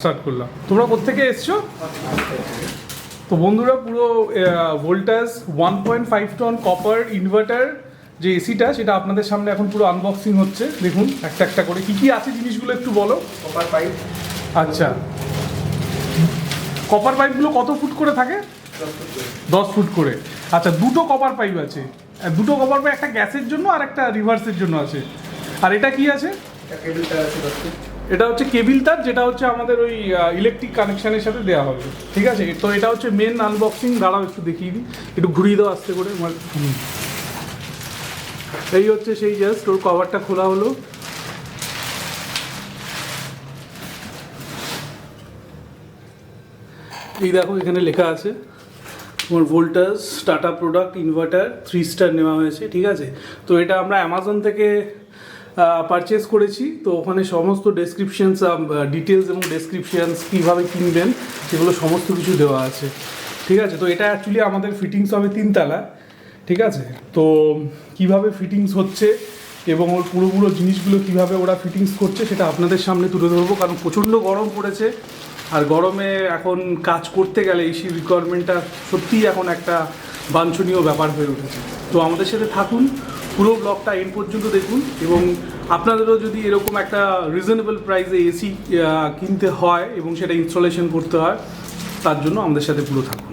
Start করলাম। তোমরা কোত্থেকে এসছো? তো বন্ধুরা, পুরো ভোল্টাস 1.5 টন কপার ইনভার্টার যে এসিটা, সেটা আপনাদের সামনে এখন পুরো আনবক্সিং হচ্ছে। দেখুন একটা একটা করে কি কি আছে জিনিসগুলো একটু বলো। Copper pipe. আচ্ছা, কপার পাইপগুলো কত ফুট করে থাকে? 10 ফুট করে। আচ্ছা, দুটো কপার পাইপ আছে। দুটো কপার পাইপ, একটা গ্যাসের জন্য আর একটা রিভার্সের জন্য আছে। আর এটা কি আছে? এটা হচ্ছে কেবিল তার, যেটা হচ্ছে আমাদের ওই ইলেকট্রিক কানেকশানের সাথে দেওয়া হবে। ঠিক আছে, তো এটা হচ্ছে মেন আনবক্সিং। দাঁড়াও একটু দেখিয়ে দিই, একটু ঘুরিয়ে দাও আস্তে করে। এই হচ্ছে সেই জাস্ট ওর কভারটা খোলা হলো। এই দেখো, এখানে লেখা আছে তোমার Voltas tata product inverter 3 star নেওয়া হয়েছে। ঠিক আছে, তো এটা আমরা অ্যামাজন থেকে পারচেস করেছি। তো ওখানে সমস্ত ডেসক্রিপশনস, ডিটেলস এবং ডেসক্রিপশনস কীভাবে কিনবেন সেগুলো সমস্ত কিছু দেওয়া আছে। ঠিক আছে, তো এটা অ্যাকচুয়ালি আমাদের ফিটিংস হবে 3 তলা। ঠিক আছে, তো কিভাবে ফিটিংস হচ্ছে এবং ওর পুরো জিনিসগুলো কিভাবে ওরা ফিটিংস করছে সেটা আপনাদের সামনে তুলে ধরবো। কারণ প্রচণ্ড গরম পড়েছে, আর গরমে এখন কাজ করতে গেলে এসির রিকোয়ারমেন্টটা সত্যিই এখন একটা বাঞ্ছনীয় ব্যাপার হয়ে উঠেছে। তো আমাদের সাথে থাকুন, পুরো ব্লগটা এন্ড পর্যন্ত দেখুন। এবং আপনাদেরও যদি এরকম একটা রিজনেবল প্রাইসে এসি কিনতে হয় এবং সেটা ইনস্টলেশন করতে হয়, তার জন্য আমাদের সাথে পুরো থাকুন।